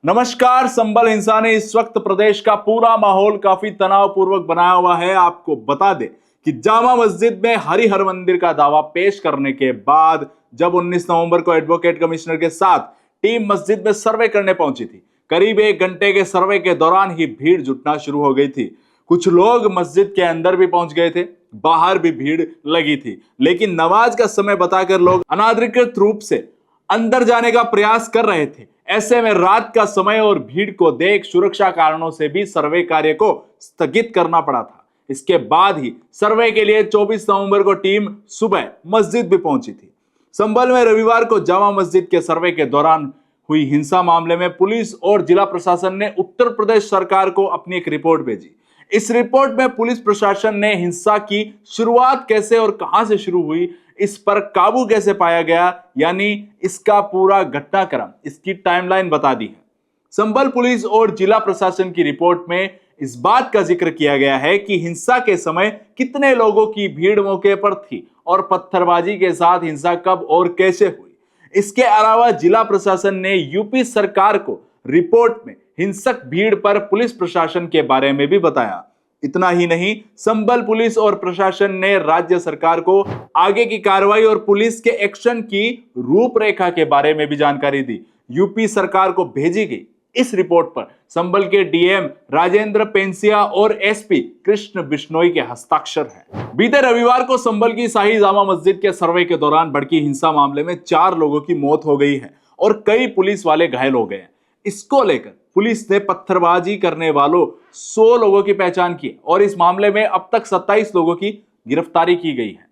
नमस्कार। संभल हिंसा ने इस वक्त प्रदेश का पूरा माहौल काफी तनावपूर्वक बनाया हुआ है। आपको बता दें कि जामा मस्जिद में हरिहर मंदिर का दावा पेश करने के बाद जब 19 नवंबर को एडवोकेट कमिश्नर के साथ टीम मस्जिद में सर्वे करने पहुंची थी, करीब 1 घंटे के सर्वे के दौरान ही भीड़ जुटना शुरू हो गई थी। कुछ लोग मस्जिद के अंदर भी पहुंच गए थे, बाहर भी भीड़ लगी थी, लेकिन नमाज का समय बताकर लोग अनाधिकृत रूप से अंदर जाने का प्रयास कर रहे थे। ऐसे में रात का समय और भीड़ को देख सुरक्षा कारणों से भी सर्वे कार्य को स्थगित करना पड़ा था। इसके बाद ही सर्वे के लिए 24 नवंबर को टीम सुबह मस्जिद भी पहुंची थी। संभल में रविवार को जामा मस्जिद के सर्वे के दौरान हुई हिंसा मामले में पुलिस और जिला प्रशासन ने उत्तर प्रदेश सरकार को अपनी एक रिपोर्ट भेजी। इस रिपोर्ट में पुलिस प्रशासन ने हिंसा की शुरुआत कैसे और कहां से शुरू हुई, इस पर काबू कैसे पाया गया, यानी इसका पूरा घटनाक्रम, इसकी टाइमलाइन बता दी है। संभल पुलिस और जिला प्रशासन की रिपोर्ट में इस बात का जिक्र किया गया है कि हिंसा के समय कितने लोगों की भीड़ मौके पर थी और पत्थरबाजी के साथ हिंसा कब और कैसे हुई। इसके अलावा जिला प्रशासन ने यूपी सरकार को रिपोर्ट में हिंसक भीड़ पर पुलिस प्रशासन के बारे में भी बताया। इतना ही नहीं, संभल पुलिस और प्रशासन ने राज्य सरकार को आगे की कार्रवाई और पुलिस के एक्शन की रूपरेखा के बारे में भी जानकारी दी। यूपी सरकार को भेजी गई इस रिपोर्ट पर संभल के डीएम राजेंद्र पेंसिया और एसपी कृष्ण बिश्नोई के हस्ताक्षर है। बीते रविवार को संभल की शाही जामा मस्जिद के सर्वे के दौरान भड़की हिंसा मामले में 4 लोगों की मौत हो गई है और कई पुलिस वाले घायल हो गए हैं। इसको लेकर पुलिस ने पत्थरबाजी करने वालों 100 लोगों की पहचान की और इस मामले में अब तक 27 लोगों की गिरफ्तारी की गई है,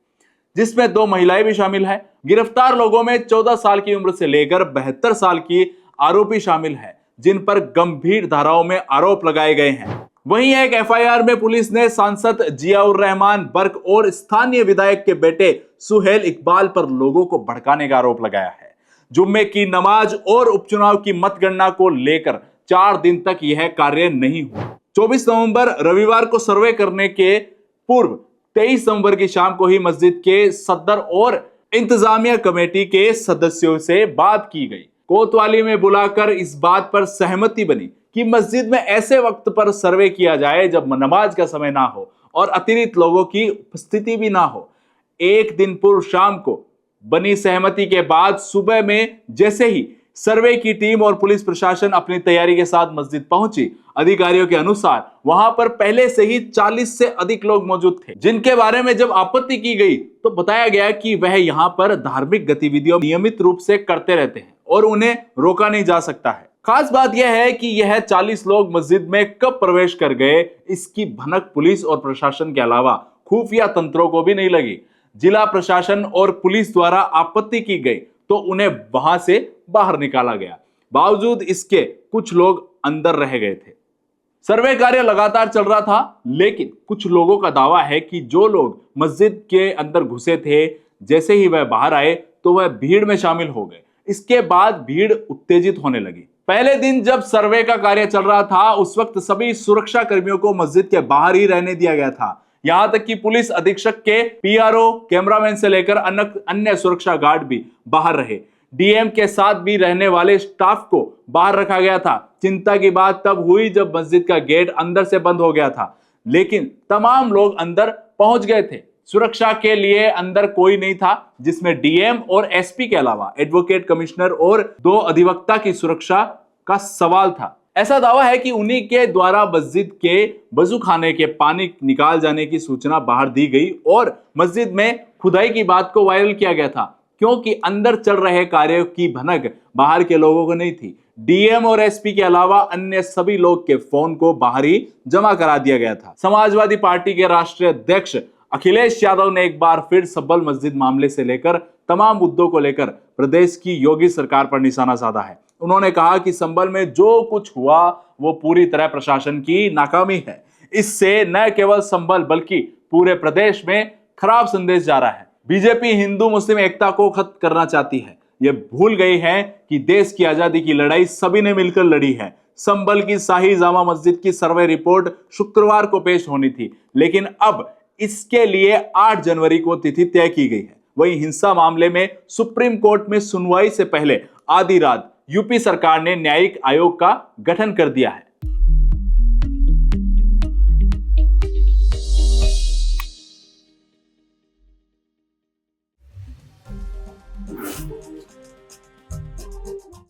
जिसमें 2 महिलाएं भी शामिल है। गिरफ्तार लोगों में 14 साल की उम्र से लेकर 72 साल की आरोपी शामिल है, जिन पर गंभीर धाराओं में आरोप लगाए गए हैं। वहीं एक एफआईआर में पुलिस ने सांसद जियाउर रहमान बर्क और स्थानीय विधायक के बेटे सुहेल इकबाल पर लोगों को भड़काने का आरोप लगाया है। जुम्मे की नमाज और उपचुनाव की मतगणना को लेकर 4 दिन तक यह कार्य नहीं हुआ। 24 नवंबर रविवार को सर्वे करने के पूर्व 23 नवंबर की शाम को ही मस्जिद के सदर और इंतजामिया कमेटी के सदस्यों से बात की गई। कोतवाली में बुलाकर इस बात पर सहमति बनी कि मस्जिद में ऐसे वक्त पर सर्वे किया जाए जब नमाज का समय ना हो और अतिरिक्त लोगों की उपस्थिति भी ना हो। एक दिन पूर्व शाम को बनी सहमति के बाद सुबह में जैसे ही सर्वे की टीम और पुलिस प्रशासन अपनी तैयारी के साथ मस्जिद पहुंची, अधिकारियों के अनुसार वहां पर पहले से ही 40 से अधिक लोग मौजूद थे, जिनके बारे में जब आपत्ति की गई तो बताया गया कि वह यहां पर धार्मिक गतिविधियों नियमित रूप से करते रहते हैं और उन्हें रोका नहीं जा सकता है। खास बात यह है कि यह 40 लोग मस्जिद में कब प्रवेश कर गए, इसकी भनक पुलिस और प्रशासन के अलावा खुफिया तंत्रों को भी नहीं लगी। जिला प्रशासन और पुलिस द्वारा आपत्ति की गई तो उन्हें वहां से बाहर निकाला गया। बावजूद इसके कुछ लोग अंदर रह गए थे। सर्वे कार्य लगातार चल रहा था, लेकिन कुछ लोगों का दावा है कि जो लोग मस्जिद के अंदर घुसे थे, जैसे ही वह बाहर आए तो वह भीड़ में शामिल हो गए। इसके बाद भीड़ उत्तेजित होने लगी। पहले दिन जब सर्वे का कार्य चल रहा था, उस वक्त सभी सुरक्षा कर्मियों को मस्जिद के बाहर ही रहने दिया गया था। यहां तक कि पुलिस अधीक्षक के पीआरओ, कैमरामैन से लेकर अन्य सुरक्षा गार्ड भी बाहर रहे। डीएम के साथ भी रहने वाले स्टाफ को बाहर रखा गया था। चिंता की बात तब हुई जब मस्जिद का गेट अंदर से बंद हो गया था, लेकिन तमाम लोग अंदर पहुंच गए थे। सुरक्षा के लिए अंदर कोई नहीं था, जिसमें डीएम और एसपी के अलावा एडवोकेट कमिश्नर और 2 अधिवक्ता की सुरक्षा का सवाल था। ऐसा दावा है कि उन्हीं के द्वारा मस्जिद के वजू खाने के पानी निकाल जाने की सूचना बाहर दी गई और मस्जिद में खुदाई की बात को वायरल किया गया था, क्योंकि अंदर चल रहे कार्यों की भनक बाहर के लोगों को नहीं थी। डीएम और एसपी के अलावा अन्य सभी लोग के फोन को बाहर ही जमा करा दिया गया था। समाजवादी पार्टी के राष्ट्रीय अध्यक्ष अखिलेश यादव ने एक बार फिर संभल मस्जिद मामले से लेकर तमाम मुद्दों को लेकर प्रदेश की योगी सरकार पर निशाना साधा है। उन्होंने कहा कि संभल में जो कुछ हुआ वो पूरी तरह प्रशासन की नाकामी है। इससे न केवल संभल बल्कि पूरे प्रदेश में खराब संदेश जा रहा है। बीजेपी हिंदू मुस्लिम एकता को खत्म करना चाहती है। ये भूल गई है कि देश की आजादी की लड़ाई सभी ने मिलकर लड़ी है। संभल की शाही जामा मस्जिद की सर्वे रिपोर्ट शुक्रवार को पेश होनी थी, लेकिन अब इसके लिए 8 जनवरी को तिथि तय की गई है। वहीं हिंसा मामले में सुप्रीम कोर्ट में सुनवाई से पहले आधी रात यूपी सरकार ने न्यायिक आयोग का गठन कर दिया है।